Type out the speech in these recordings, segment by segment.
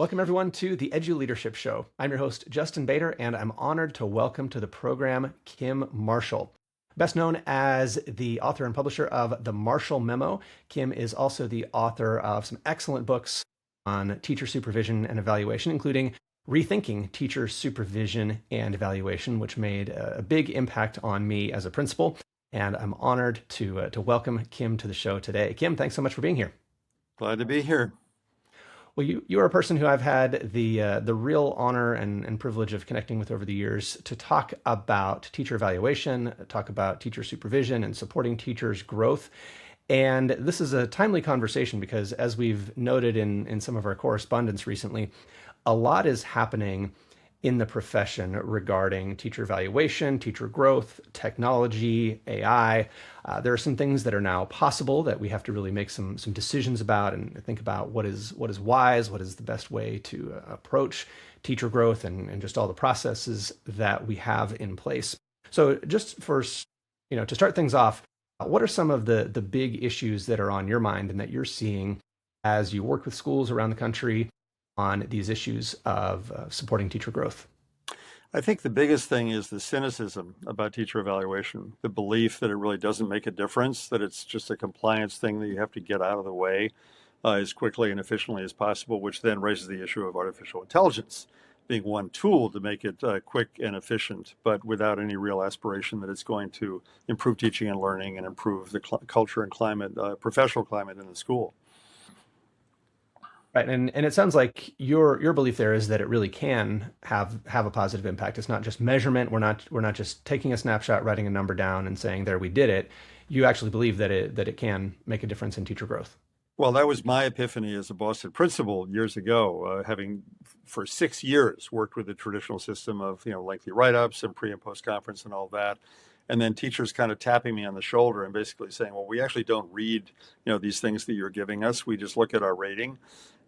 Welcome, everyone, to the Edu Leadership Show. I'm your host, Justin Bader, and I'm honored to welcome to the program Kim Marshall. Best known as the author and publisher of the Memo, Kim is also the author of some excellent books on teacher supervision and evaluation, including Rethinking Teacher Supervision and Evaluation, which made a big impact on me as a principal. And I'm honored to welcome Kim to the show today. Kim, thanks so much for being here. Glad to be here. Well, you are a person who I've had the real honor and privilege of connecting with over the years to talk about teacher evaluation, talk about teacher supervision and supporting teachers' growth. And this is a timely conversation because, as we've noted in some of our correspondence recently, a lot is happening in the profession regarding teacher evaluation, teacher growth, technology, AI. There are some things that are now possible that we have to really make some decisions about and think about what is wise, what is the best way to approach teacher growth and just all the processes that we have in place. So just first, to start things off, what are some of the big issues that are on your mind and that you're seeing as you work with schools around the country on these issues of supporting teacher growth? I think the biggest thing is the cynicism about teacher evaluation, the belief that it really doesn't make a difference, that it's just a compliance thing that you have to get out of the way as quickly and efficiently as possible, which then raises the issue of artificial intelligence being one tool to make it quick and efficient, but without any real aspiration that it's going to improve teaching and learning and improve the culture and climate, professional climate in the school. Right, and it sounds like your belief there is that it really can have a positive impact. It's not just measurement. We're not just taking a snapshot, writing a number down, and saying there we did it. You actually believe that it can make a difference in teacher growth. Well, that was my epiphany as a Boston principal years ago, having for 6 years worked with the traditional system of lengthy write-ups and pre and post conference and all that. And then teachers kind of tapping me on the shoulder and basically saying, well, we actually don't read, these things that you're giving us. We just look at our rating.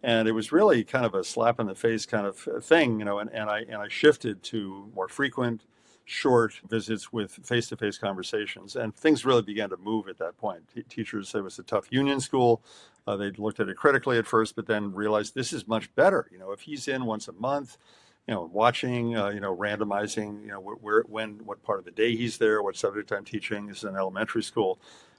And it was really kind of a slap in the face kind of thing, and I shifted to more frequent, short visits with face-to-face conversations. And things really began to move at that point. Teachers, it was a tough union school. They looked at it critically at first, but then realized this is much better. If he's in once a month, watching, randomizing, what part of the day he's there, what subject I'm teaching. This is an elementary school.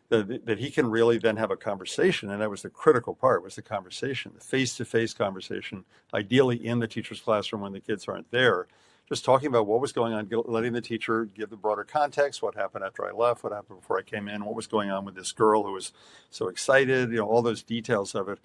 That he can really then have a conversation. And that was the critical part, was the conversation, the face-to-face conversation, ideally in the teacher's classroom when the kids aren't there, just talking about what was going on, letting the teacher give the broader context, what happened after I left, what happened before I came in, what was going on with this girl who was so excited, all those details of it.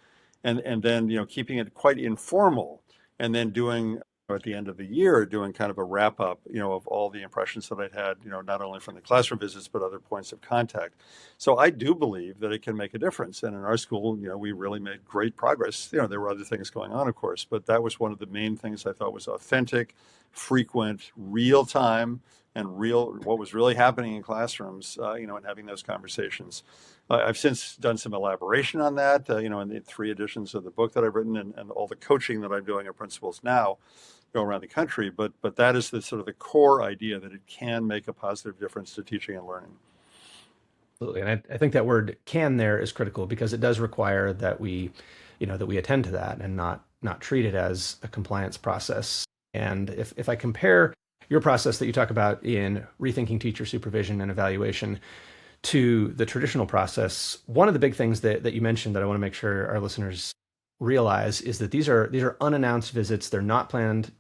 And then, keeping it quite informal and then doing at the end of the year, doing kind of a wrap up, of all the impressions that I'd had, not only from the classroom visits, but other points of contact. So I do believe that it can make a difference. And in our school, we really made great progress. There were other things going on, of course, but that was one of the main things I thought was authentic, frequent, real time, and real what was really happening in classrooms, and having those conversations. I've since done some elaboration on that, in the 3 editions of the book that I've written and all the coaching that I'm doing at principals now go around the country. But that is the sort of the core idea that it can make a positive difference to teaching and learning. Absolutely, and I think that word "can" there is critical because it does require that we attend to that and not treat it as a compliance process. And if I compare your process that you talk about in Rethinking Teacher Supervision and Evaluation to the traditional process, one of the big things that you mentioned that I want to make sure our listeners realize is that these are unannounced visits. They're not planned.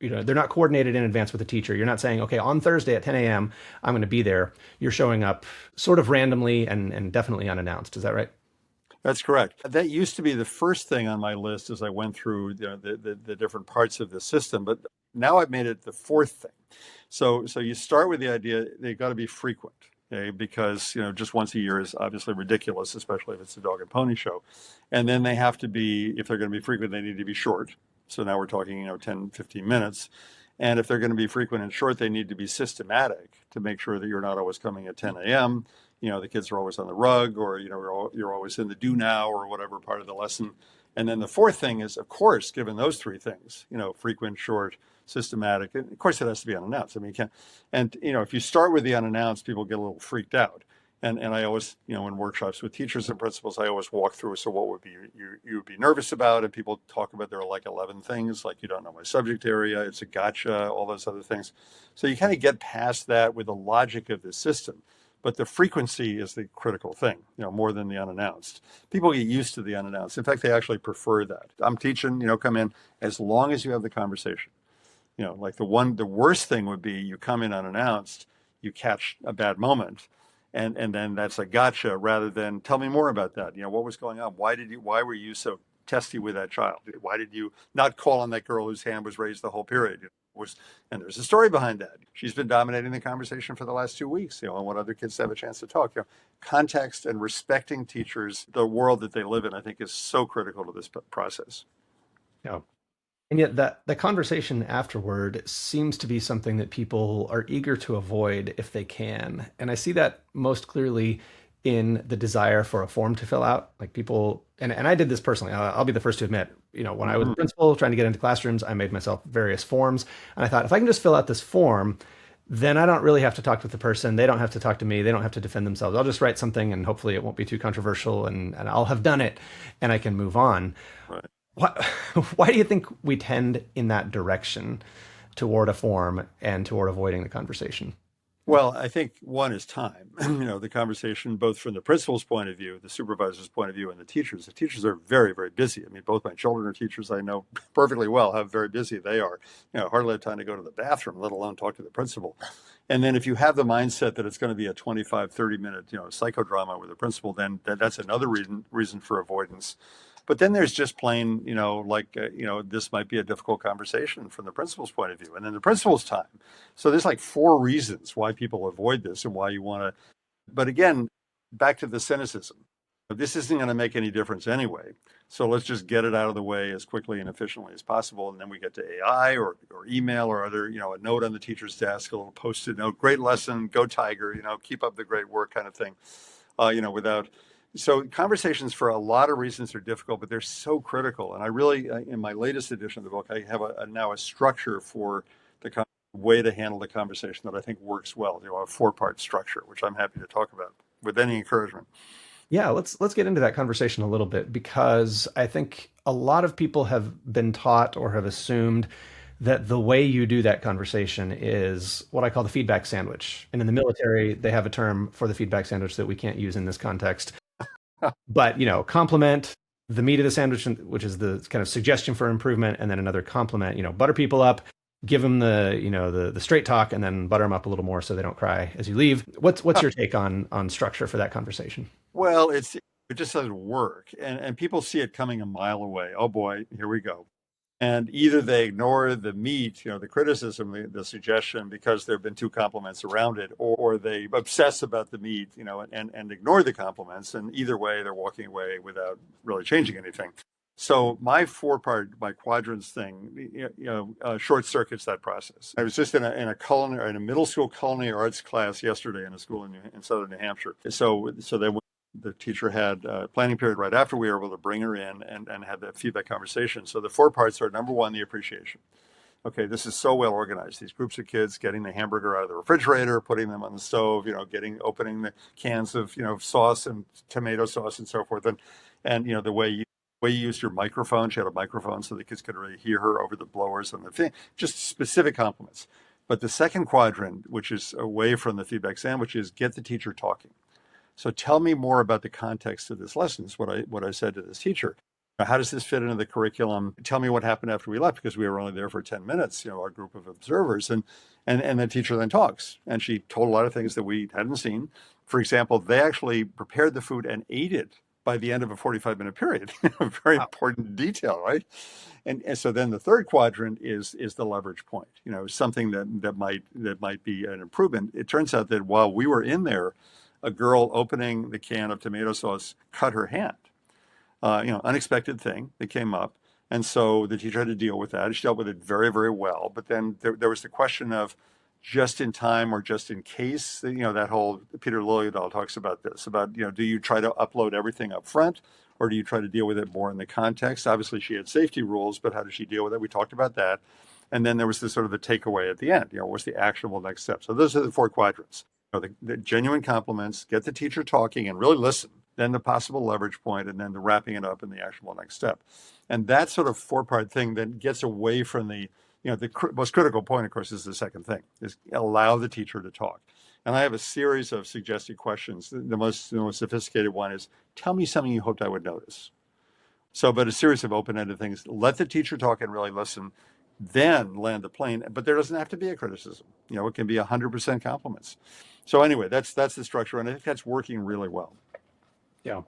They're not coordinated in advance with the teacher. You're not saying, okay, on Thursday at 10 a.m., I'm going to be there. You're showing up sort of randomly and definitely unannounced. Is that right? That's correct. That used to be the first thing on my list as I went through the different parts of the system, but now I've made it the 4th thing. So you start with the idea they've got to be frequent, okay? Because just once a year is obviously ridiculous, especially if it's a dog and pony show. And then they have to be, if they're going to be frequent, they need to be short. So now we're talking 10, 15 minutes. And if they're going to be frequent and short, they need to be systematic to make sure that you're not always coming at 10 a.m. The kids are always on the rug, or you're always in the do now or whatever part of the lesson. And then the 4th thing is, of course, given those 3 things, frequent, short, systematic, and of course it has to be unannounced. I mean, you can't. And if you start with the unannounced, people get a little freaked out. And I always, in workshops with teachers and principals, I always walk through. So what would be you would be nervous about? And people talk about there are like 11 things, like you don't know my subject area, it's a gotcha, all those other things. So you kind of get past that with the logic of the system. But the frequency is the critical thing, more than the unannounced. People get used to the unannounced. In fact, they actually prefer that. I'm teaching, come in as long as you have the conversation. Like the worst thing would be you come in unannounced, you catch a bad moment, and then that's a gotcha rather than tell me more about that. What was going on? Why were you so testy with that child? Why did you not call on that girl whose hand was raised the whole period? And there's a story behind that. She's been dominating the conversation for the last 2 weeks, and want other kids to have a chance to talk. Context and respecting teachers, the world that they live in, I think is so critical to this process. Yeah. And yet that the conversation afterward seems to be something that people are eager to avoid if they can. And I see that most clearly in the desire for a form to fill out. Like people, and I did this personally. I'll be the first to admit, when I was a principal trying to get into classrooms, I made myself various forms. And I thought, if I can just fill out this form, then I don't really have to talk with the person. They don't have to talk to me. They don't have to defend themselves. I'll just write something and hopefully it won't be too controversial and I'll have done it and I can move on. Right. Why do you think we tend in that direction toward a form and toward avoiding the conversation? Well, I think one is time. The conversation, both from the principal's point of view, the supervisor's point of view, and the teachers. The teachers are very, very busy. I mean, both my children are teachers. I know perfectly well how very busy they are. Hardly have time to go to the bathroom, let alone talk to the principal. And then if you have the mindset that it's going to be a 25, 30-minute, psychodrama with a principal, then that's another reason for avoidance. But then there's just plain, this might be a difficult conversation from the principal's point of view. And then the principal's time. So there's like 4 reasons why people avoid this and why you want to. But again, back to the cynicism. This isn't going to make any difference anyway. So let's just get it out of the way as quickly and efficiently as possible. And then we get to AI or email or other, a note on the teacher's desk, a little Post-it note, great lesson, go Tiger, keep up the great work kind of thing, without. So conversations for a lot of reasons are difficult, but they're so critical. And I really, in my latest edition of the book, I have now a structure for the way to handle the conversation that I think works well. A 4-part structure, which I'm happy to talk about with any encouragement. Yeah, let's get into that conversation a little bit because I think a lot of people have been taught or have assumed that the way you do that conversation is what I call the feedback sandwich. And in the military, they have a term for the feedback sandwich that we can't use in this context. But, compliment the meat of the sandwich, which is the kind of suggestion for improvement, and then another compliment, butter people up, give them the straight talk, and then butter them up a little more so they don't cry as you leave. What's your take on structure for that conversation? Well, it just doesn't work. And people see it coming a mile away. Oh boy, here we go. And either they ignore the meat, the criticism, the suggestion, because there have been 2 compliments around it, or they obsess about the meat, and ignore the compliments. And either way, they're walking away without really changing anything. So my 4-part, my quadrants thing, short circuits that process. I was just in a middle school culinary arts class yesterday in a school in southern New Hampshire. So then the teacher had a planning period right after we were able to bring her in and have that feedback conversation. So the 4 parts are, number 1, the appreciation. Okay, this is so well organized. These groups of kids getting the hamburger out of the refrigerator, putting them on the stove, opening the cans of, sauce and tomato sauce and so forth. And the way you used your microphone, she had a microphone so the kids could really hear her over the blowers and the thing, just specific compliments. But the second quadrant, which is away from the feedback sandwich, is get the teacher talking. So tell me more about the context of this lesson, is what I said to this teacher. How does this fit into the curriculum? Tell me what happened after we left, because we were only there for 10 minutes, our group of observers. And the teacher then talks. And she told a lot of things that we hadn't seen. For example, they actually prepared the food and ate it by the end of a 45-minute period. Very important detail, right? And so then the third quadrant is the leverage point, something that might be an improvement. It turns out that while we were in there, a girl opening the can of tomato sauce cut her hand. Unexpected thing that came up. And so the teacher had to deal with that. She dealt with it very, very well. But then there was the question of just in time or just in case. That whole Peter Liljedahl talks about this, about, do you try to upload everything up front or do you try to deal with it more in the context? Obviously, she had safety rules, but how does she deal with it? We talked about that. And then there was this sort of the takeaway at the end. What's the actionable next step? So those are the 4 quadrants. The genuine compliments, get the teacher talking and really listen, then the possible leverage point, and then the wrapping it up in the actionable next step. And that sort of four-part thing then gets away from the most critical point, of course, is the second thing, is allow the teacher to talk. And I have a series of suggested questions. The most sophisticated one is, tell me something you hoped I would notice. So, but a series of open-ended things. Let the teacher talk and really listen, then land the plane. But there doesn't have to be a criticism. It can be 100% compliments. So anyway, that's the structure, and I think that's working really well. Yeah.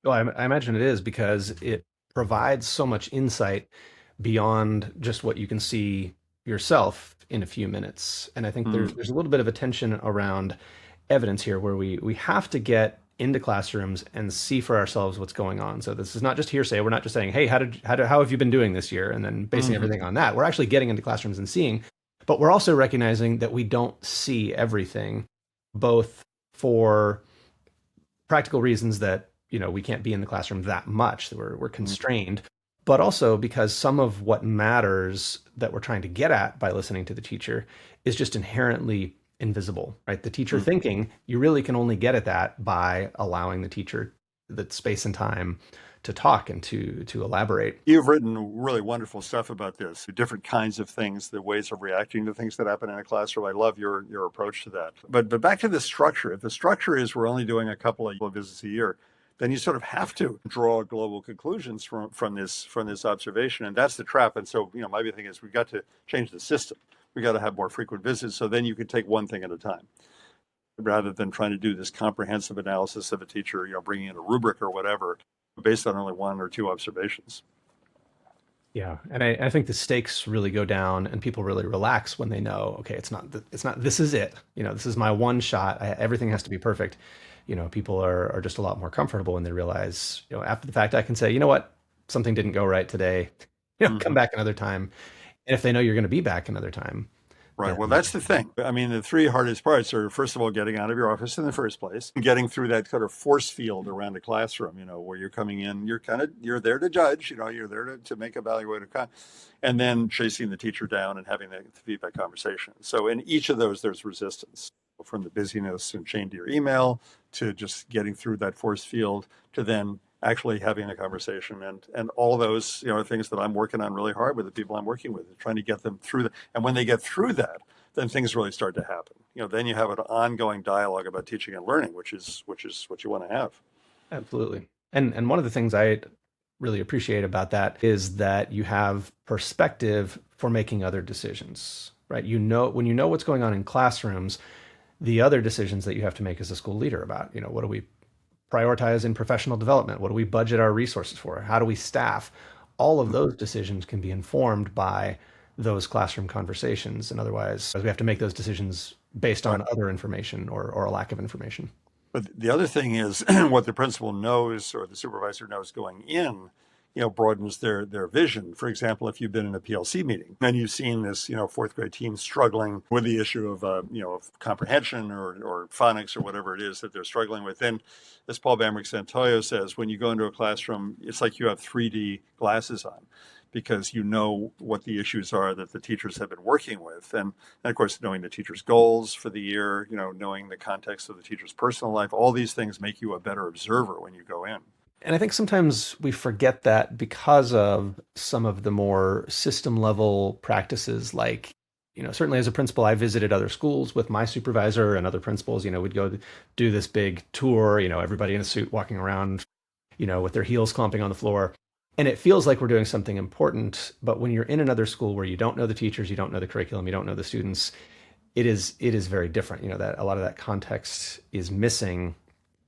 Well, I imagine it is because it provides so much insight beyond just what you can see yourself in a few minutes. And I think there's Mm, there's a little bit of a tension around evidence here where we have to get into classrooms and see for ourselves what's going on. So this is not just hearsay. We're not just saying, "Hey, how have you been doing this year?" and then basing mhm. everything on that. We're actually getting into classrooms and seeing, but we're also recognizing that we don't see everything, both for practical reasons that we can't be in the classroom that much, that we're constrained, but also because some of what matters that we're trying to get at by listening to the teacher is just inherently invisible, right? The teacher Mm. thinking, you really can only get at that by allowing the teacher the space and time to talk and to elaborate. You've written really wonderful stuff about this, the different kinds of things, the ways of reacting to things that happen in a classroom. I love your approach to that. But back to the structure. If the structure is we're only doing a couple of visits a year, then you sort of have to draw global conclusions from this observation, and that's the trap. And so, my big thing is we've got to change the system. We got to have more frequent visits, so then you can take one thing at a time, rather than trying to do this comprehensive analysis of a teacher, bringing in a rubric or whatever, based on only one or two observations. Yeah, and I think the stakes really go down, and people really relax when they know, okay, it's not this is it. This is my one shot. Everything has to be perfect. People are just a lot more comfortable when they realize, after the fact, I can say, you know what, something didn't go right today. Come Mhm. back another time. And if they know you're going to be back another time, Right. then Well, that's the thing. I mean, the three hardest parts are, first of all, getting out of your office in the first place, getting through that sort of force field around the classroom, where you're coming in, you're there to judge, you're there to make evaluative and then chasing the teacher down and having the feedback conversation. So in each of those, there's resistance, from the busyness and chain to your email to just getting through that force field to then actually having a conversation, and all of those are things that I'm working on really hard with the people I'm working with, trying to get them through that. And when they get through that, then things really start to happen. Then you have an ongoing dialogue about teaching and learning, which is what you want to have. absolutely. And one of the things I really appreciate about that is that you have perspective for making other decisions, right? When you know what's going on in classrooms, the other decisions that you have to make as a school leader about, what do we prioritize in professional development? What do we budget our resources for? How do we staff? All of those decisions can be informed by those classroom conversations. And otherwise, we have to make those decisions based Right. on other information or a lack of information. But the other thing is what the principal knows or the supervisor knows going in, broadens their vision. For example, if you've been in a PLC meeting and you've seen this, fourth grade team struggling with the issue of comprehension or phonics or whatever it is that they're struggling with, then as Paul Bambrick Santoyo says, when you go into a classroom, it's like you have 3D glasses on, because you know what the issues are that the teachers have been working with. And of course, knowing the teacher's goals for the year, knowing the context of the teacher's personal life, all these things make you a better observer when you go in. And I think sometimes we forget that because of some of the more system level practices, like, certainly as a principal, I visited other schools with my supervisor and other principals. We'd go do this big tour, everybody in a suit walking around, with their heels clomping on the floor. And it feels like we're doing something important. But when you're in another school where you don't know the teachers, you don't know the curriculum, you don't know the students, it is very different. That a lot of that context is missing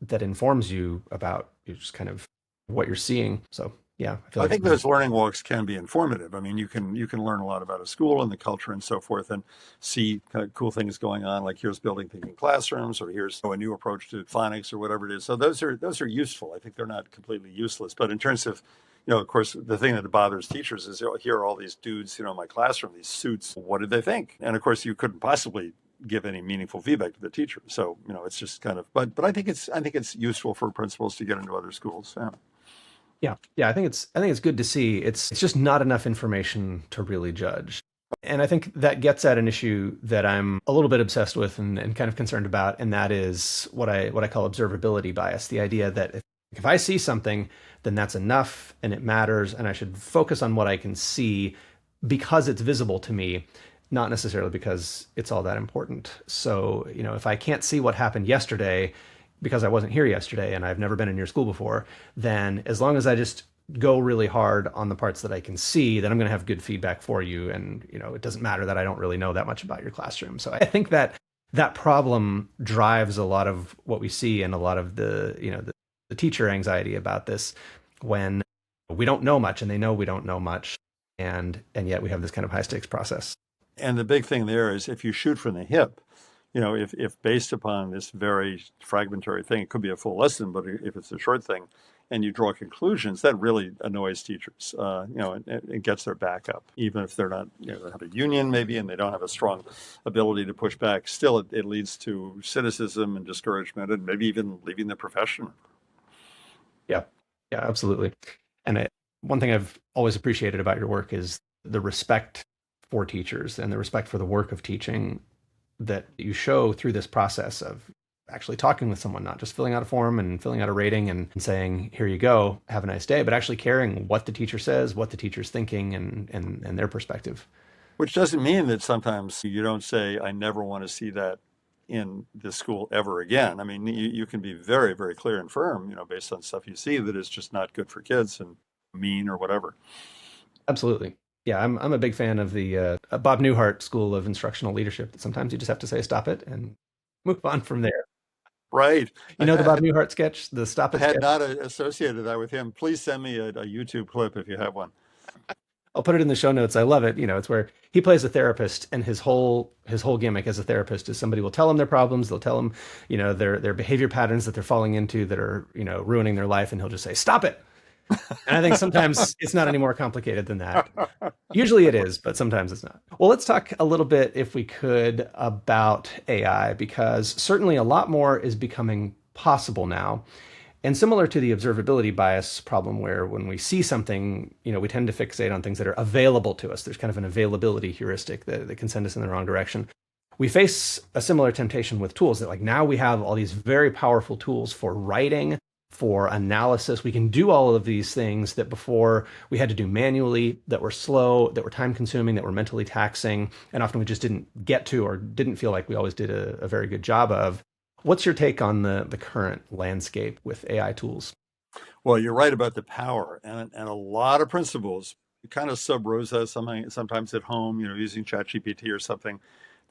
that informs you about just kind of what you're seeing. So yeah, I feel I like think those learning walks can be informative. I mean, you can learn a lot about a school and the culture and so forth, and see kind of cool things going on. Like, here's building thinking classrooms, or here's a new approach to phonics or whatever it is. So those are useful. I think they're not completely useless. But in terms of, of course, the thing that bothers teachers is, here are all these dudes, in my classroom, these suits. What did they think? And of course, you couldn't possibly give any meaningful feedback to the teacher. So it's just kind of. But I think it's useful for principals to get into other schools. Yeah. yeah, I think it's good to see. It's just not enough information to really judge. And I think that gets at an issue that I'm a little bit obsessed with and kind of concerned about, and that is what I call observability bias. The idea that if I see something, then that's enough and it matters, and I should focus on what I can see because it's visible to me, not necessarily because it's all that important. So, if I can't see what happened yesterday because I wasn't here yesterday and I've never been in your school before, then as long as I just go really hard on the parts that I can see, then I'm going to have good feedback for you. And, it doesn't matter that I don't really know that much about your classroom. So I think that that problem drives a lot of what we see and a lot of the teacher anxiety about this when we don't know much and they know we don't know much. And yet we have this kind of high stakes process. And the big thing there is if you shoot from the hip, if based upon this very fragmentary thing, it could be a full lesson, but if it's a short thing and you draw conclusions, that really annoys teachers, and it gets their back up. Even if they're not, they have a union maybe and they don't have a strong ability to push back, still it leads to cynicism and discouragement and maybe even leaving the profession. Yeah, yeah, absolutely. And one thing I've always appreciated about your work is the respect for teachers and the respect for the work of teaching that you show through this process of actually talking with someone, not just filling out a form and filling out a rating and saying, here you go, have a nice day, but actually caring what the teacher says, what the teacher's thinking and their perspective. Which doesn't mean that sometimes you don't say, I never want to see that in this school ever again. I mean, you can be very, very clear and firm, based on stuff you see that is just not good for kids and mean or whatever. Absolutely. Yeah, I'm a big fan of the Bob Newhart School of Instructional Leadership. That sometimes you just have to say stop it and move on from there. Right. You know the Bob Newhart sketch, the stop I it had sketch? not associated that with him. Please send me a YouTube clip if you have one. I'll put it in the show notes. I love it. It's where he plays a therapist, and his whole gimmick as a therapist is somebody will tell him their problems, they'll tell him, their behavior patterns that they're falling into that are, ruining their life, and he'll just say, "Stop it." And I think sometimes it's not any more complicated than that. Usually it is, but sometimes it's not. Well, let's talk a little bit, if we could, about AI, because certainly a lot more is becoming possible now. And similar to the observability bias problem, where when we see something, we tend to fixate on things that are available to us. There's kind of an availability heuristic that can send us in the wrong direction. We face a similar temptation with tools that, like, now we have all these very powerful tools for writing, for analysis. We can do all of these things that before we had to do manually, that were slow, that were time consuming, that were mentally taxing, and often we just didn't get to or didn't feel like we always did a very good job of. What's your take on the current landscape with AI tools? Well, you're right about the power and a lot of principals, kind of sub rosa, sometimes at home, using ChatGPT or something.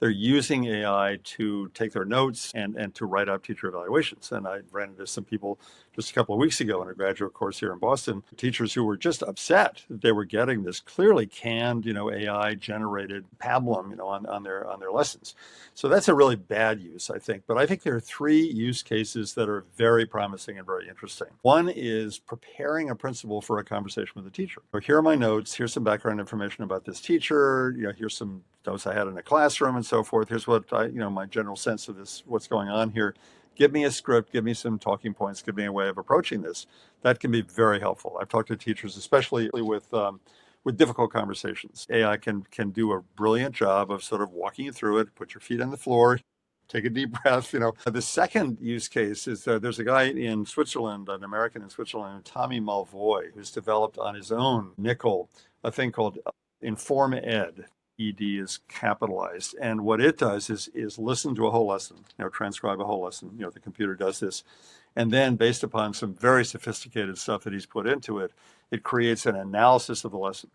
They're using AI to take their notes and to write up teacher evaluations. And I ran into some people just a couple of weeks ago in a graduate course here in Boston, teachers who were just upset that they were getting this clearly canned, AI generated pablum, on their lessons. So that's a really bad use, I think. But I think there are three use cases that are very promising and very interesting. One is preparing a principal for a conversation with a teacher. So here are my notes. Here's some background information about this teacher. Here's some notes I had in a classroom and so forth. Here's what my general sense of this, what's going on here. Give me a script, give me some talking points, give me a way of approaching this. That can be very helpful. I've talked to teachers, especially with difficult conversations. AI can do a brilliant job of sort of walking you through it. Put your feet on the floor, take a deep breath. The second use case is there's a guy in Switzerland, an American in Switzerland, Tommy Malvoy, who's developed on his own nickel a thing called Inform Ed. ED is capitalized. And what it does is listen to a whole lesson, transcribe a whole lesson. The computer does this. And then based upon some very sophisticated stuff that he's put into it, it creates an analysis of the lesson.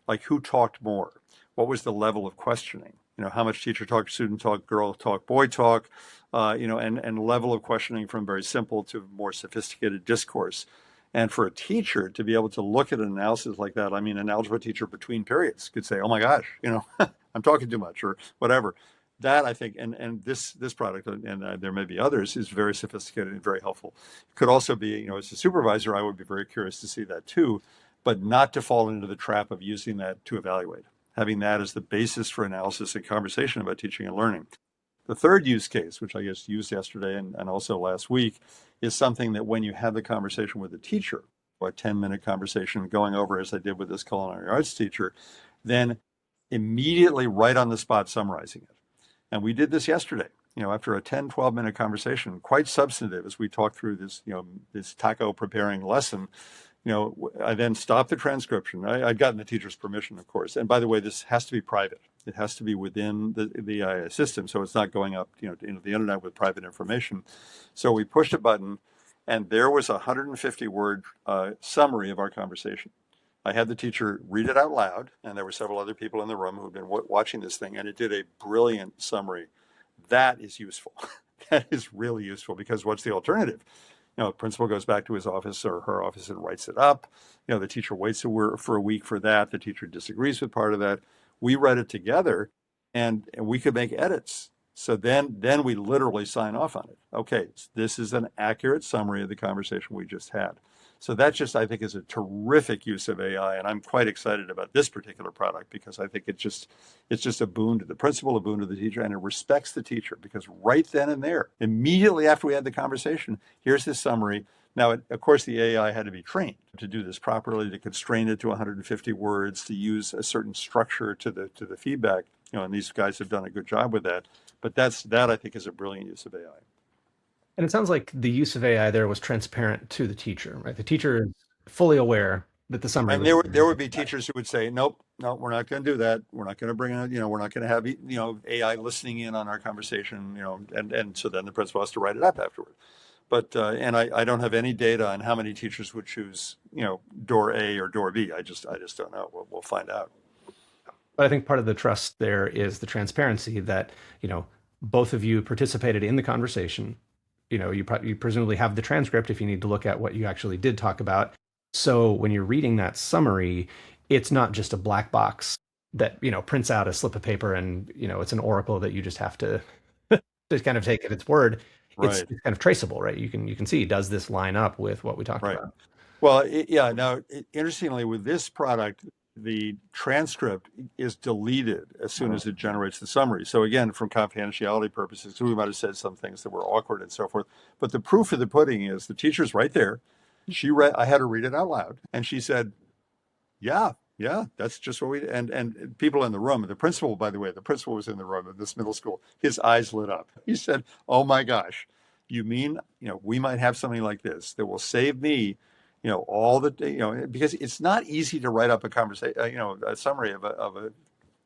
Like, who talked more? What was the level of questioning? How much teacher talk, student talk, girl talk, boy talk, and level of questioning from very simple to more sophisticated discourse. And for a teacher to be able to look at an analysis like that, I mean, an algebra teacher between periods could say, oh my gosh, I'm talking too much or whatever. That, I think, and this product, and there may be others, is very sophisticated and very helpful. It could also be, as a supervisor, I would be very curious to see that too, but not to fall into the trap of using that to evaluate, having that as the basis for analysis and conversation about teaching and learning. The third use case, which I just used yesterday and also last week, is something that when you have the conversation with a teacher, or a 10-minute conversation going over, as I did with this culinary arts teacher, then immediately right on the spot summarizing it. And we did this yesterday, after a 10, 12-minute conversation, quite substantive as we talked through this, this taco preparing lesson. I then stopped the transcription. I'd gotten the teacher's permission, of course. And by the way, this has to be private. It has to be within the system, so it's not going up, into the internet with private information. So we pushed a button, and there was a 150-word summary of our conversation. I had the teacher read it out loud, and there were several other people in the room who had been watching this thing, and it did a brilliant summary. That is useful. That is really useful, because what's the alternative? The principal goes back to his office or her office and writes it up. The teacher waits for a week for that. The teacher disagrees with part of that. We read it together, and we could make edits. So then we literally sign off on it. Okay, this is an accurate summary of the conversation we just had. So that just, I think, is a terrific use of AI, and I'm quite excited about this particular product because I think it's just a boon to the principal, a boon to the teacher, and it respects the teacher, because right then and there, immediately after we had the conversation, here's this summary. Now, of course, the AI had to be trained to do this properly, to constrain it to 150 words, to use a certain structure to the feedback. And these guys have done a good job with that. But that I think is a brilliant use of AI. And it sounds like the use of AI there was transparent to the teacher, right? The teacher is fully aware that the summary. And there would be teachers who would say, nope, no, we're not going to do that. We're not going to bring in, we're not going to have, AI listening in on our conversation, and so then the principal has to write it up afterward. But, and I don't have any data on how many teachers would choose, door A or door B. I just don't know. We'll find out. But I think part of the trust there is the transparency that, both of you participated in the conversation. You presumably have the transcript if you need to look at what you actually did talk about. So when you're reading that summary, it's not just a black box that, prints out a slip of paper and, it's an oracle that you just have to kind of take at its word. Right. It's kind of traceable, right? You can see, does this line up with what we talked about? Well, now, interestingly, with this product, the transcript is deleted as soon as it generates the summary. So again, from confidentiality purposes, we might have said some things that were awkward and so forth. But the proof of the pudding is the teacher's right there. I had her read it out loud, and she said, yeah, that's just what we, and people in the room, the principal, by the way, the principal was in the room at this middle school. His eyes lit up. He said, oh my gosh, you mean, we might have something like this that will save me all the, because it's not easy to write up a conversation, a summary of a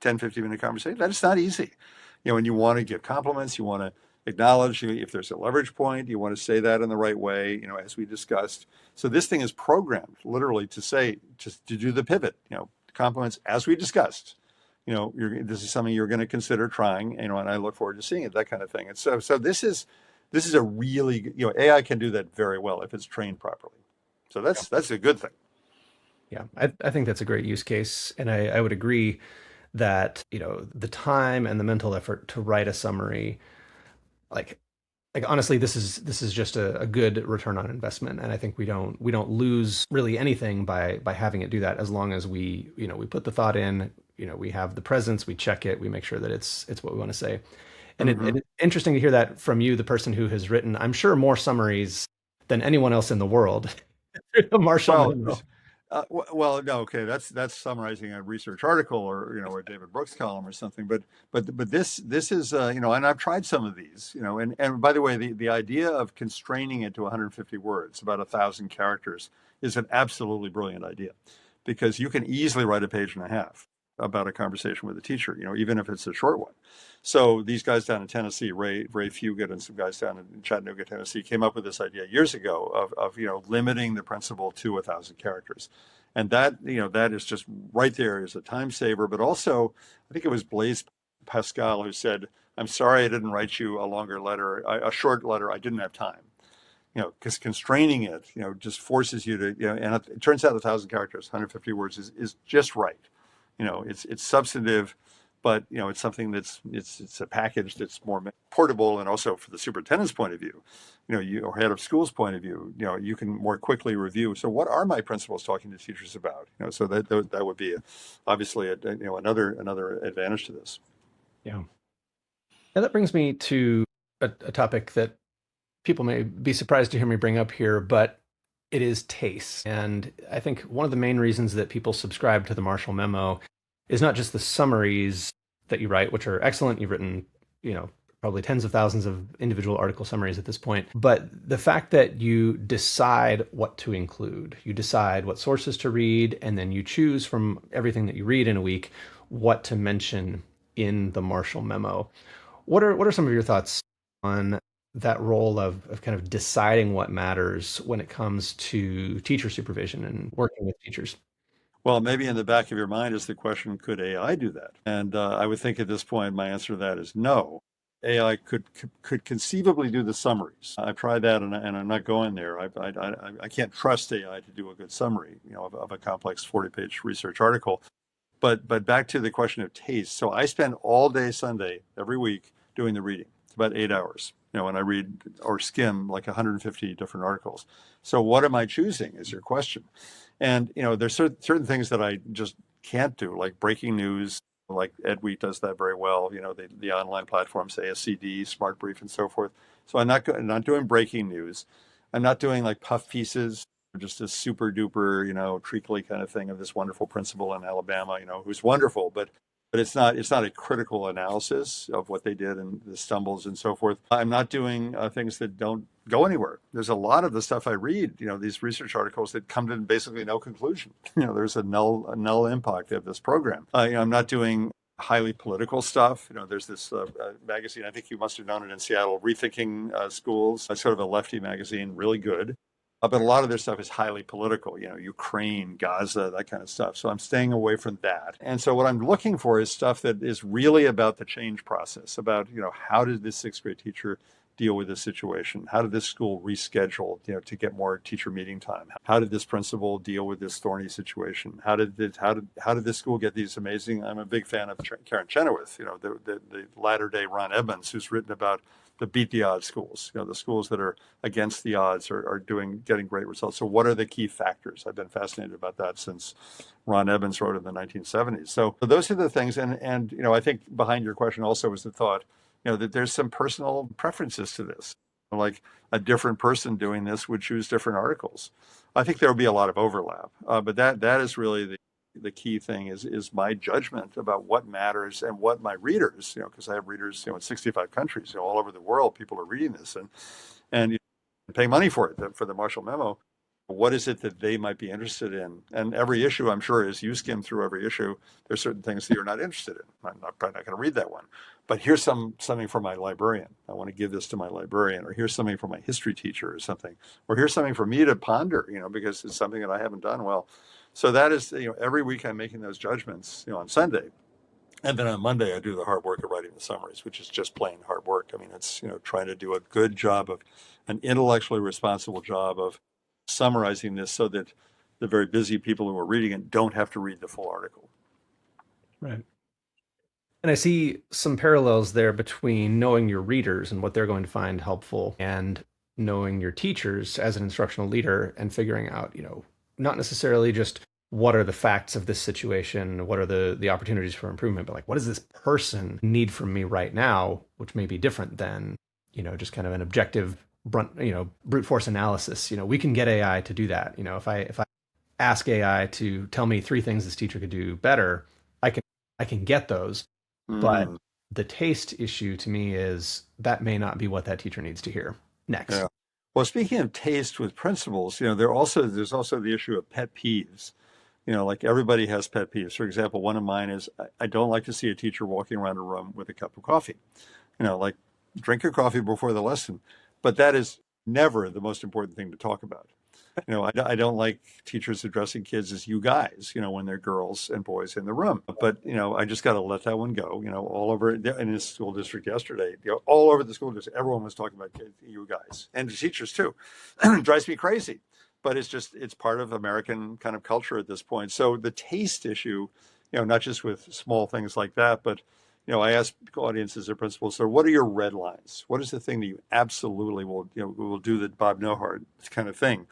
10, 15-minute conversation. That is not easy. And you want to give compliments, you want to acknowledge if there's a leverage point, you want to say that in the right way, as we discussed. So this thing is programmed literally to say, just to do the pivot, compliments as we discussed. This is something you're going to consider trying, and I look forward to seeing it, that kind of thing. And so this is a really, AI can do that very well if it's trained properly. So that's a good thing. Yeah, I think that's a great use case. And I would agree that, the time and the mental effort to write a summary, like honestly, this is just a good return on investment. And I think we don't lose really anything by having it do that, as long as we put the thought in, we have the presence, we check it, we make sure that it's what we want to say. And it's interesting to hear that from you, the person who has written, I'm sure, more summaries than anyone else in the world. Marshall Memo. Well, no, okay, that's summarizing a research article or a David Brooks column or something. But this is and I've tried some of these, and by the way, the idea of constraining it to 150 words, about 1,000 characters, is an absolutely brilliant idea, because you can easily write a page and a half about a conversation with a teacher, even if it's a short one. So these guys down in Tennessee, Ray Fugit and some guys down in Chattanooga, Tennessee, came up with this idea years ago of limiting the principal to 1,000 characters. And that is just right there is a time saver. But also, I think it was Blaise Pascal who said, I'm sorry I didn't write you a longer letter, a short letter, I didn't have time. Because constraining it, just forces you to, and it turns out 1,000 characters, 150 words is just right. It's substantive, but it's something it's a package that's more portable, and also for the superintendent's point of view, or head of school's point of view, you can more quickly review. So what are my principals talking to teachers about? So that would be obviously another advantage to this. Yeah. And that brings me to a topic that people may be surprised to hear me bring up here, but it is taste. And I think one of the main reasons that people subscribe to the Marshall Memo is not just the summaries that you write, which are excellent. You've written, probably tens of thousands of individual article summaries at this point, but the fact that you decide what to include, you decide what sources to read, and then you choose from everything that you read in a week what to mention in the Marshall Memo. What are some of your thoughts on that role of kind of deciding what matters when it comes to teacher supervision and working with teachers? Well, maybe in the back of your mind is the question, could AI do that? And I would think at this point, my answer to that is no. AI could conceivably do the summaries. I've tried that, and I'm not going there. I can't trust AI to do a good summary, of a complex 40-page research article. But back to the question of taste. So I spend all day Sunday every week doing the reading. It's about 8 hours. And I read or skim like 150 different articles. So what am I choosing is your question. And there's certain things that I just can't do, like breaking news. Like Ed Wheat does that very well. The online platforms, ASCD, Smart Brief, and so forth. So I'm not doing breaking news. I'm not doing like puff pieces, just a super duper, treacly kind of thing of this wonderful principal in Alabama, who's wonderful, but it's not a critical analysis of what they did and the stumbles and so forth. I'm not doing things that don't go anywhere. There's a lot of the stuff I read, these research articles that come to basically no conclusion. There's a null impact of this program. I'm not doing highly political stuff. There's this magazine, I think you must have known it in Seattle, Rethinking Schools, sort of a lefty magazine, really good. But a lot of their stuff is highly political, Ukraine, Gaza, that kind of stuff. So I'm staying away from that. And so what I'm looking for is stuff that is really about the change process, about, how did this sixth grade teacher deal with this situation? How did this school reschedule, to get more teacher meeting time? How did this principal deal with this thorny situation? How did this school get these amazing? I'm a big fan of Karen Chenoweth, the latter day Ron Edmonds, who's written about the beat the odds schools, the schools that are against the odds are getting great results. So what are the key factors? I've been fascinated about that since Ron Evans wrote in the 1970s. So those are the things. And I think behind your question also is the thought, that there's some personal preferences to this. Like a different person doing this would choose different articles. I think there will be a lot of overlap, but that is really the key thing is my judgment about what matters and what my readers, because I have readers, in 65 countries, all over the world, people are reading this and pay money for it, for the Marshall Memo. What is it that they might be interested in? And every issue, I'm sure, as you skim through every issue, there's certain things that you're not interested in. Probably not going to read that one. But here's something for my librarian. I want to give this to my librarian. Or here's something for my history teacher or something. Or here's something for me to ponder, because it's something that I haven't done well. So that is, every week I'm making those judgments, on Sunday. And then on Monday, I do the hard work of writing the summaries, which is just plain hard work. I mean, it's, trying to do a good job of an intellectually responsible job of summarizing this so that the very busy people who are reading it don't have to read the full article. Right. And I see some parallels there between knowing your readers and what they're going to find helpful and knowing your teachers as an instructional leader and figuring out, not necessarily just what are the facts of this situation, what are the opportunities for improvement, but like, what does this person need from me right now, which may be different than, just kind of an objective brute force analysis. We can get AI to do that. If I ask AI to tell me 3 things this teacher could do better, I can get those. But the taste issue to me is that may not be what that teacher needs to hear next. Yeah. Well, speaking of taste with principals, there's also the issue of pet peeves. Like everybody has pet peeves. For example, one of mine is I don't like to see a teacher walking around a room with a cup of coffee. Like drink your coffee before the lesson. But that is never the most important thing to talk about. I don't like teachers addressing kids as you guys, when they're girls and boys in the room. But, I just got to let that one go, all over in his school district yesterday, all over the school district, everyone was talking about kids, you guys and the teachers too. It drives me crazy. But it's part of American kind of culture at this point. So the taste issue, not just with small things like that, but I ask audiences or principals, so what are your red lines? What is the thing that you absolutely will do that Bob Newhart kind of thing?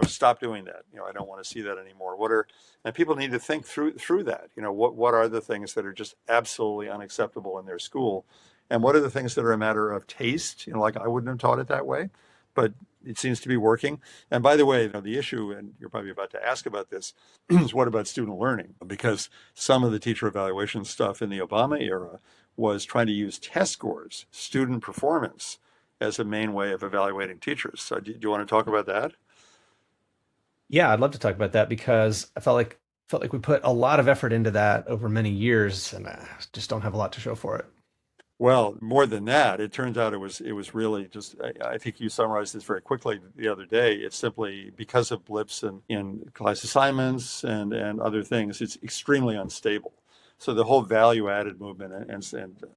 Stop doing that. I don't want to see that anymore. And people need to think through that. What are the things that are just absolutely unacceptable in their school? And what are the things that are a matter of taste? Like I wouldn't have taught it that way. but it seems to be working. And by the way, the issue, and you're probably about to ask about this, is what about student learning? Because some of the teacher evaluation stuff in the Obama era was trying to use test scores, student performance, as a main way of evaluating teachers. So do you want to talk about that? Yeah, I'd love to talk about that because I felt like we put a lot of effort into that over many years, and I just don't have a lot to show for it. Well, more than that, it turns out it was really just. I think you summarized this very quickly the other day. It's simply because of blips in class assignments and other things. It's extremely unstable. So the whole value added movement and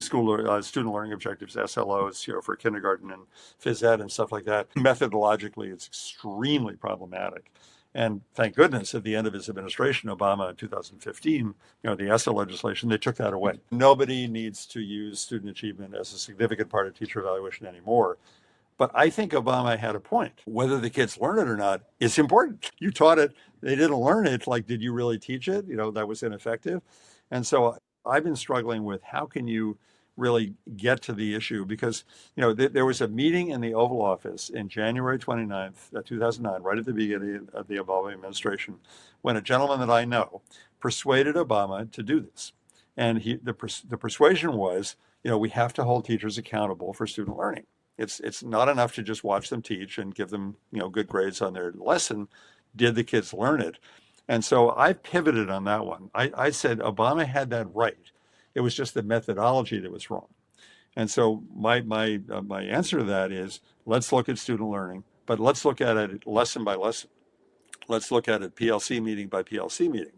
school student learning objectives (SLOs) for kindergarten and phys ed and stuff like that. Methodologically, it's extremely problematic. And thank goodness, at the end of his administration, Obama in 2015, the ESSA legislation, they took that away. Nobody needs to use student achievement as a significant part of teacher evaluation anymore. But I think Obama had a point. Whether the kids learn it or not, it's important. You taught it, they didn't learn it. Like, did you really teach it? That was ineffective. And so I've been struggling with how can you really get to the issue because there was a meeting in the Oval Office in January 29th, 2009, right at the beginning of the Obama administration, when a gentleman that I know persuaded Obama to do this. And the persuasion was, we have to hold teachers accountable for student learning. It's not enough to just watch them teach and give them good grades on their lesson. Did the kids learn it? And so I pivoted on that one. I said Obama had that right. It was just the methodology that was wrong. And so my answer to that is let's look at student learning, but let's look at it lesson by lesson. Let's look at it PLC meeting by PLC meeting.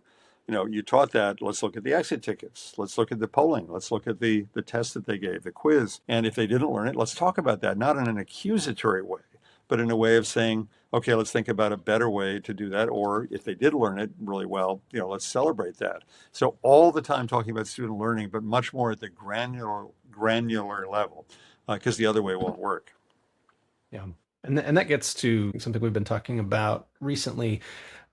You taught that. Let's look at the exit tickets. Let's look at the polling. Let's look at the test that they gave, the quiz. And if they didn't learn it, let's talk about that, not in an accusatory way, but in a way of saying, okay, let's think about a better way to do that. Or if they did learn it really well, let's celebrate that. So all the time talking about student learning, but much more at the granular level, because the other way won't work. Yeah. And that gets to something we've been talking about recently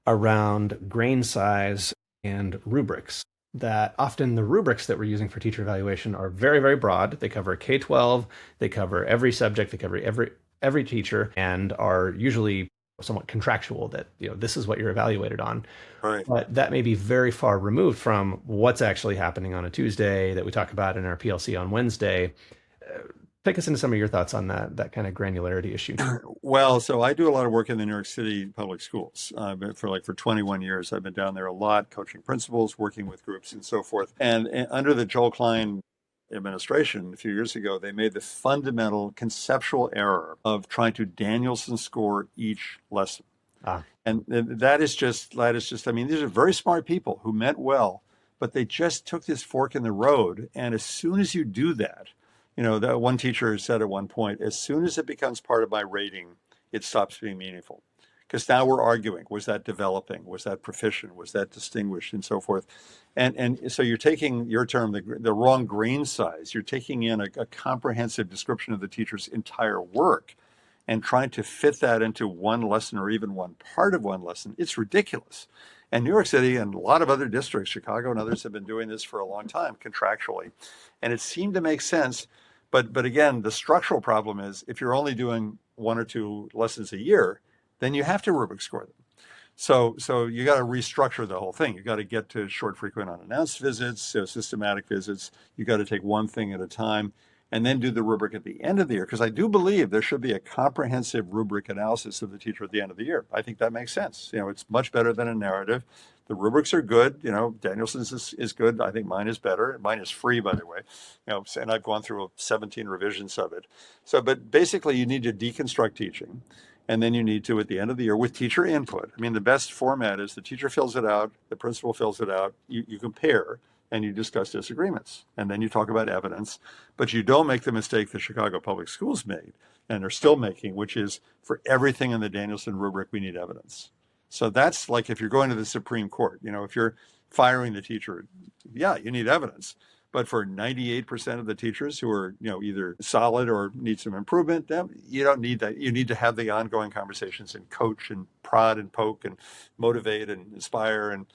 around grain size and rubrics. That often the rubrics that we're using for teacher evaluation are very, very broad. They cover K-12, they cover every subject, they cover every teacher, and are usually somewhat contractual that this is what you're evaluated on. Right. But that may be very far removed from what's actually happening on a Tuesday that we talk about in our PLC on Wednesday. Take us into some of your thoughts on that kind of granularity issue. Well, so I do a lot of work in the New York City public schools. For 21 years, I've been down there a lot, coaching principals, working with groups, and so forth. And under the Joel Klein administration a few years ago, they made the fundamental conceptual error of trying to Danielson score each lesson. And that is just, I mean, these are very smart people who meant well, but they just took this fork in the road. And as soon as you do that, that one teacher said at one point, as soon as it becomes part of my rating, it stops being meaningful. Because now we're arguing, was that developing? Was that proficient? Was that distinguished? And so forth. And so you're taking your term, the wrong grain size. You're taking in a comprehensive description of the teacher's entire work and trying to fit that into one lesson or even one part of one lesson. It's ridiculous. And New York City and a lot of other districts, Chicago and others, have been doing this for a long time contractually. And it seemed to make sense. But again, the structural problem is if you're only doing one or two lessons a year, then you have to rubric score them. So you got to restructure the whole thing. You got to get to short, frequent, unannounced visits, systematic visits. You got to take one thing at a time and then do the rubric at the end of the year. Because I do believe there should be a comprehensive rubric analysis of the teacher at the end of the year. I think that makes sense. It's much better than a narrative. The rubrics are good. Danielson's is good. I think mine is better. Mine is free, by the way. And I've gone through 17 revisions of it. But basically, you need to deconstruct teaching. And then you need to, at the end of the year, with teacher input. I mean, the best format is the teacher fills it out, the principal fills it out, you compare, and you discuss disagreements. And then you talk about evidence. But you don't make the mistake the Chicago Public Schools made, and are still making, which is for everything in the Danielson rubric, we need evidence. So that's like if you're going to the Supreme Court, if you're firing the teacher, yeah, you need evidence. But for 98% of the teachers who are, either solid or need some improvement, you don't need that. You need to have the ongoing conversations and coach and prod and poke and motivate and inspire and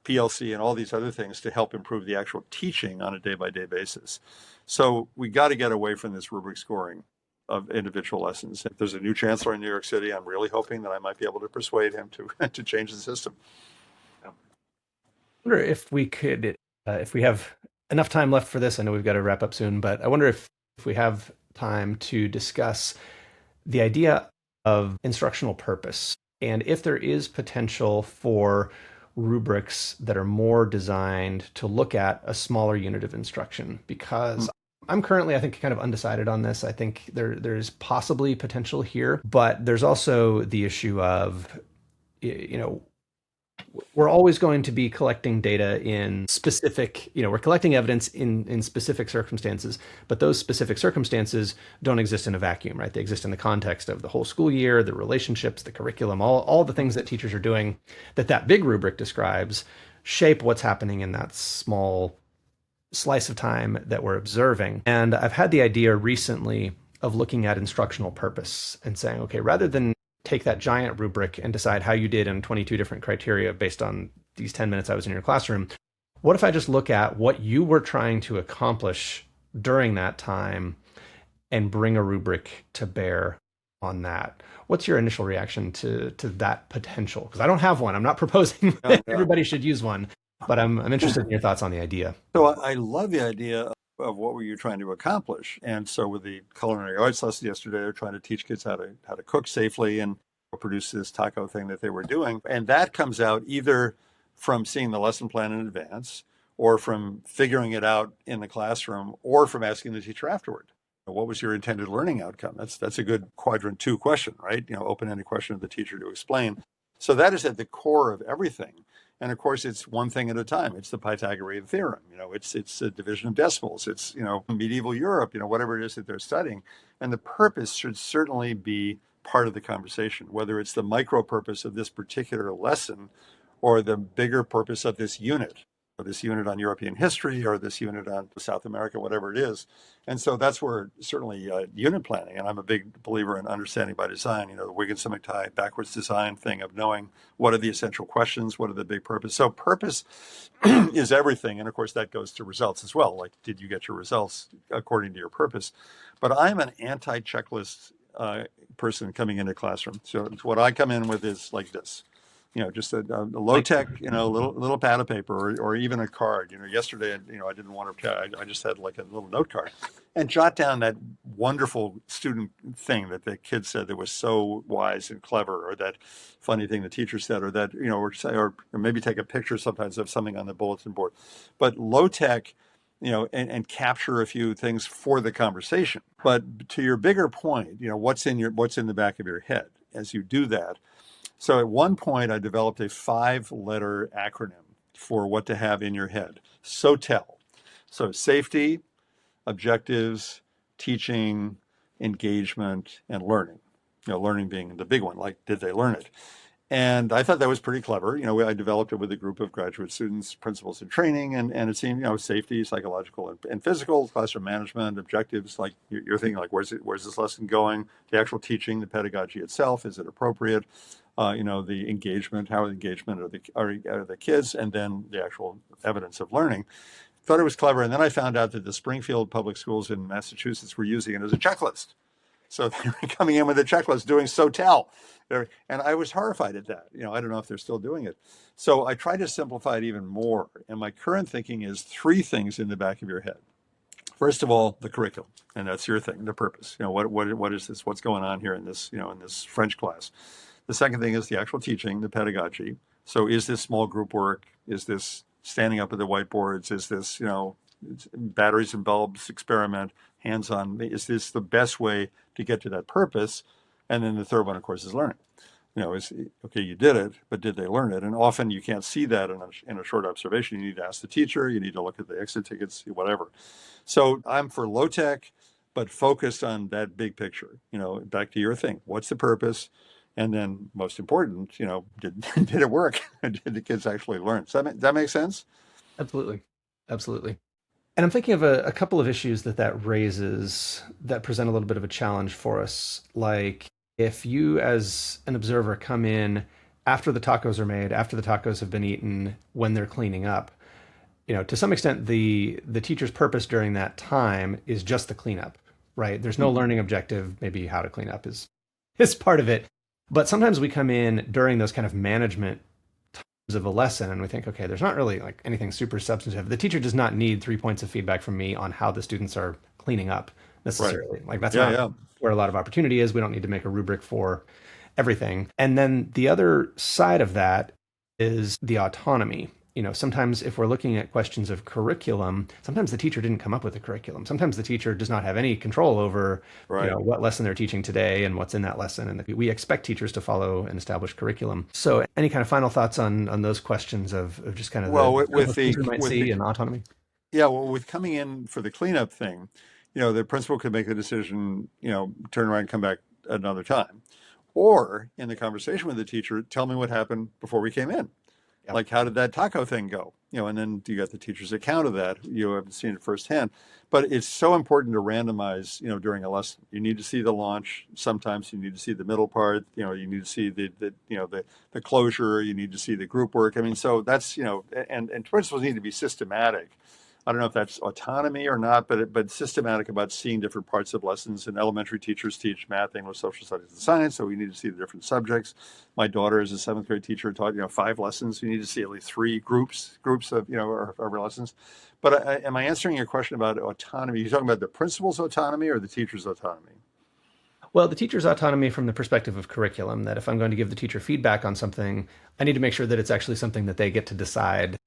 PLC and all these other things to help improve the actual teaching on a day-by-day basis. So we got to get away from this rubric scoring. of individual lessons. If there's a new chancellor in New York City, I'm really hoping that I might be able to persuade him to to change the system. I wonder if we could, if we have enough time left for this. I know we've got to wrap up soon, but I wonder if we have time to discuss the idea of instructional purpose and if there is potential for rubrics that are more designed to look at a smaller unit of instruction. Because I'm currently, I think, kind of undecided on this. I think there's possibly potential here, but there's also the issue of, you know, we're always going to be collecting data in specific, we're collecting evidence in specific circumstances, but those specific circumstances don't exist in a vacuum, right? They exist in the context of the whole school year, the relationships, the curriculum, all the things that teachers are doing that big rubric describes shape what's happening in that small slice of time that we're observing. And I've had the idea recently of looking at instructional purpose and saying, okay, rather than take that giant rubric and decide how you did in 22 different criteria based on these 10 minutes I was in your classroom, what if I just look at what you were trying to accomplish during that time and bring a rubric to bear on that? What's your initial reaction to that potential? Because I don't have one. I'm not proposing that everybody should use one, but I'm interested in your thoughts on the idea. So I love the idea of what were you trying to accomplish. And so with the culinary arts lesson yesterday, they're trying to teach kids how to cook safely and produce this taco thing that they were doing. And that comes out either from seeing the lesson plan in advance or from figuring it out in the classroom or from asking the teacher afterward. What was your intended learning outcome? That's a good quadrant 2 question, right? Open-ended question of the teacher to explain. So that is at the core of everything. And of course, it's one thing at a time. It's the Pythagorean theorem. It's a division of decimals. It's, medieval Europe, whatever it is that they're studying. And the purpose should certainly be part of the conversation, whether it's the micro purpose of this particular lesson or the bigger purpose of this unit, or this unit on European history or this unit on South America, whatever it is. And so that's where certainly unit planning, and I'm a big believer in understanding by design, the Wiggins-McTighe backwards design thing of knowing what are the essential questions, what are the big purpose. So purpose is everything. And of course, that goes to results as well. Like, did you get your results according to your purpose? But I'm an anti-checklist person coming into classroom. So what I come in with is like this. Just a low tech, little pad of paper or even a card. Yesterday, I didn't want to, I just had like a little note card and jot down that wonderful student thing that the kid said that was so wise and clever, or that funny thing the teacher said, or that, or maybe take a picture sometimes of something on the bulletin board. But low tech, and capture a few things for the conversation. But to your bigger point, what's in the back of your head as you do that. So at one point, I developed a 5-letter acronym for what to have in your head. SOTEL. So safety, objectives, teaching, engagement, and learning. Learning being the big one, like, did they learn it? And I thought that was pretty clever. I developed it with a group of graduate students, principals in training, and it seemed, safety, psychological and physical, classroom management, objectives, like you're thinking, like, where's this lesson going? The actual teaching, the pedagogy itself, is it appropriate? The engagement, how the engagement are the kids, and then the actual evidence of learning. Thought it was clever. And then I found out that the Springfield public schools in Massachusetts were using it as a checklist. So they were coming in with a checklist doing SOTEL. And I was horrified at that. I don't know if they're still doing it. So I tried to simplify it even more. And my current thinking is 3 things in the back of your head. First of all, the curriculum, and that's your thing, the purpose. What is this? What's going on here in this, in this French class? The second thing is the actual teaching, the pedagogy. So is this small group work? Is this standing up at the whiteboards? Is this, batteries and bulbs experiment, hands-on? Is this the best way to get to that purpose? And then the third one, of course, is learning. Is, okay, you did it, but did they learn it? And often you can't see that in a short observation. You need to ask the teacher. You need to look at the exit tickets, whatever. So I'm for low tech, but focused on that big picture. Back to your thing. What's the purpose? And then, most important, did it work? Did the kids actually learn? Does that make sense? Absolutely. Absolutely. And I'm thinking of a couple of issues that raises that present a little bit of a challenge for us. Like, if you as an observer come in after the tacos are made, after the tacos have been eaten, when they're cleaning up, to some extent, the teacher's purpose during that time is just the cleanup. right? There's no learning objective. Maybe how to clean up is part of it. But sometimes we come in during those kind of management of a lesson and we think, okay, there's not really like anything super substantive. The teacher does not need 3 points of feedback from me on how the students are cleaning up Right. necessarily. Like that's Yeah, not yeah. where a lot of opportunity is. We don't need to make a rubric for everything. And then the other side of that is the autonomy. Sometimes if we're looking at questions of curriculum, sometimes the teacher didn't come up with a curriculum. Sometimes the teacher does not have any control over, Right. what lesson they're teaching today and what's in that lesson. And we expect teachers to follow an established curriculum. So any kind of final thoughts on those questions of just kind of Well, the with, with things the we might with the see and autonomy? yeah, well, with coming in for the cleanup thing, the principal could make the decision, turn around and come back another time. Or in the conversation with the teacher, tell me what happened before we came in. Yep. Like, how did that taco thing go? And then you got the teacher's account of that. You haven't seen it firsthand. But it's so important to randomize, during a lesson. You need to see the launch. Sometimes you need to see the middle part. You need to see the closure. You need to see the group work. I mean, so that's, and principals need to be systematic. I don't know if that's autonomy or not, but systematic about seeing different parts of lessons. And elementary teachers teach math, English, social studies, and science, so we need to see the different subjects. My daughter is a seventh grade teacher, taught 5 lessons. You need to see at least three groups of of lessons. But am I answering your question about autonomy? Are you talking about the principal's autonomy or the teacher's autonomy? Well, the teacher's autonomy from the perspective of curriculum, that if I'm going to give the teacher feedback on something, I need to make sure that it's actually something that they get to decide.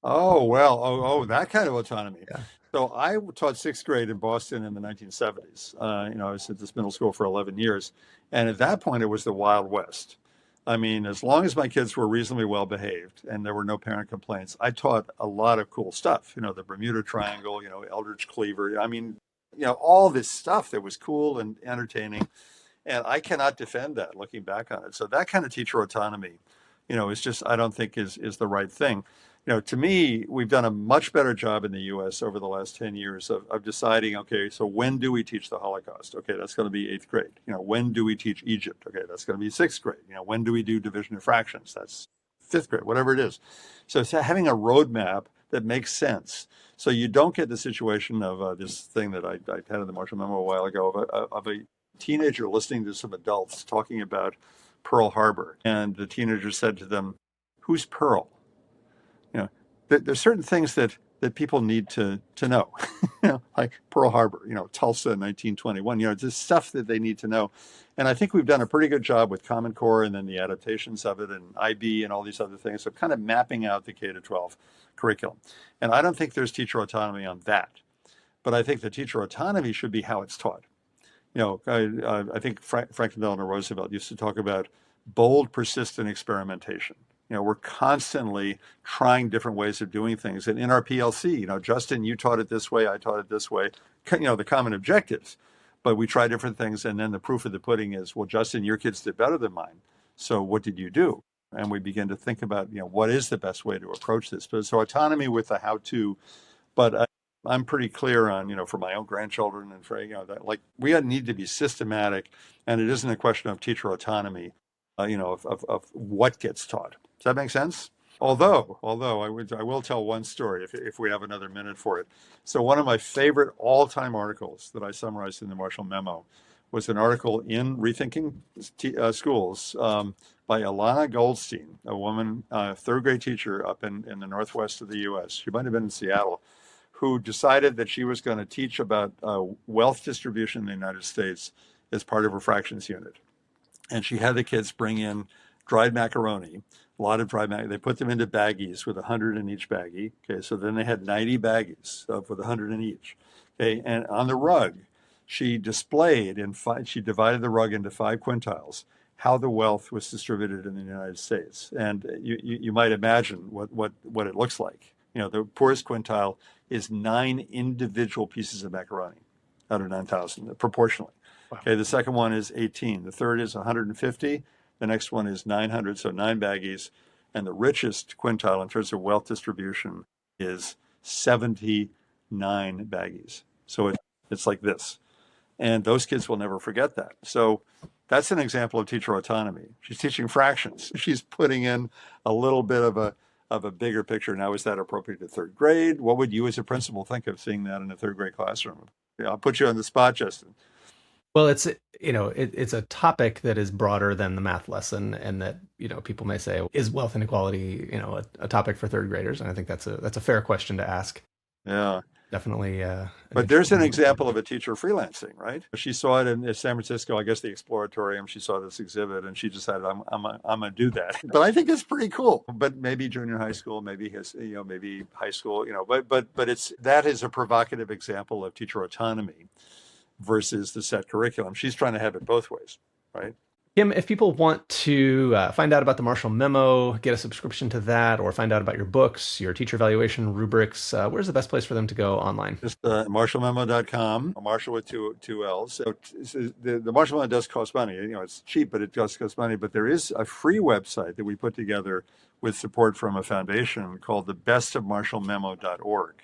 Oh, well, that kind of autonomy. Yeah. So I taught sixth grade in Boston in the 1970s. I was at this middle school for 11 years. And at that point, it was the Wild West. I mean, as long as my kids were reasonably well behaved and there were no parent complaints, I taught a lot of cool stuff, the Bermuda Triangle, Eldridge Cleaver. I mean, all this stuff that was cool and entertaining. And I cannot defend that looking back on it. So that kind of teacher autonomy, is just, I don't think is the right thing. To me, we've done a much better job in the US over the last 10 years of deciding, okay, so when do we teach the Holocaust? Okay, that's going to be eighth grade. When do we teach Egypt? Okay, that's going to be sixth grade. When do we do division of fractions? That's fifth grade, whatever it is. So it's having a roadmap that makes sense. So you don't get the situation of this thing that I had in the Marshall Memo a while ago of a teenager listening to some adults talking about Pearl Harbor. And the teenager said to them, "Who's Pearl?" There's certain things that people need to know, like Pearl Harbor, Tulsa in 1921, just stuff that they need to know. And I think we've done a pretty good job with Common Core and then the adaptations of it and IB and all these other things. So kind of mapping out the K-12 curriculum. And I don't think there's teacher autonomy on that. But I think the teacher autonomy should be how it's taught. I think Franklin Delano Roosevelt used to talk about bold, persistent experimentation. We're constantly trying different ways of doing things. And in our PLC, Justin, you taught it this way, I taught it this way, the common objectives. But we try different things. And then the proof of the pudding is, well, Justin, your kids did better than mine. So what did you do? And we begin to think about, what is the best way to approach this? But so autonomy with the how to, but I'm pretty clear on, for my own grandchildren and for, that like we need to be systematic, and it isn't a question of teacher autonomy, of what gets taught. Does that make sense? Although I will tell one story if we have another minute for it. So one of my favorite all-time articles that I summarized in the Marshall Memo was an article in Rethinking Schools by Alana Goldstein, a woman, third grade teacher up in the northwest of the U.S. She might have been in Seattle, who decided that she was going to teach about wealth distribution in the United States as part of her fractions unit. And she had the kids bring in dried macaroni, a lot of dried macaroni. They put them into baggies with 100 in each baggie. Okay, so then they had 90 baggies with 100 in each. Okay, and on the rug, she displayed she divided the rug into 5 quintiles, how the wealth was distributed in the United States. And you might imagine what it looks like. The poorest quintile is 9 individual pieces of macaroni out of 9,000, proportionally. Wow. Okay, the second one is 18. The third is 150. The next one is 900, so 9 baggies. And the richest quintile in terms of wealth distribution is 79 baggies. So it's like this. And those kids will never forget that. So that's an example of teacher autonomy. She's teaching fractions. She's putting in a little bit of a bigger picture. Now, is that appropriate to third grade? What would you as a principal think of seeing that in a third grade classroom? Yeah, I'll put you on the spot, Justin. Well, it's a topic that is broader than the math lesson, and that people may say, is wealth inequality a topic for third graders? And I think that's a fair question to ask. Yeah. Definitely an But there's interesting an one to look example into. of a teacher freelancing, right? She saw it in San Francisco, I guess the Exploratorium. She saw this exhibit and she decided, I'm going to do that. But I think it's pretty cool. But maybe junior high school, maybe maybe high school, but that is a provocative example of teacher autonomy versus the set curriculum. She's trying to have it both ways, right? Kim, if people want to find out about the Marshall Memo, get a subscription to that, or find out about your books, your teacher evaluation rubrics, where's the best place for them to go online? Just marshallmemo.com, Marshall with two L's. So the Marshall Memo does cost money. It's cheap, but it does cost money. But there is a free website that we put together with support from a foundation called the bestofmarshallmemo.org.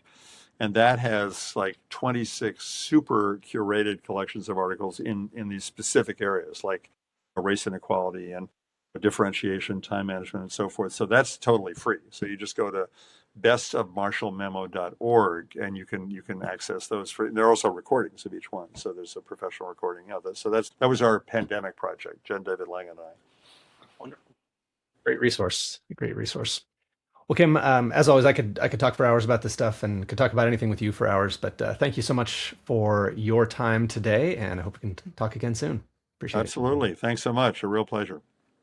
And that has like 26 super curated collections of articles in these specific areas, like race inequality and differentiation, time management, and so forth. So that's totally free. So you just go to bestofmarshallmemo.org and you can access those free. There are also recordings of each one. So there's a professional recording. Yeah, so that was our pandemic project, Jen, David Lang, and I. Wonderful. Great resource. Great resource. Well, Kim, as always, I could talk for hours about this stuff and could talk about anything with you for hours. But thank you so much for your time today, and I hope we can talk again soon. Appreciate it. Absolutely. Thanks so much. A real pleasure.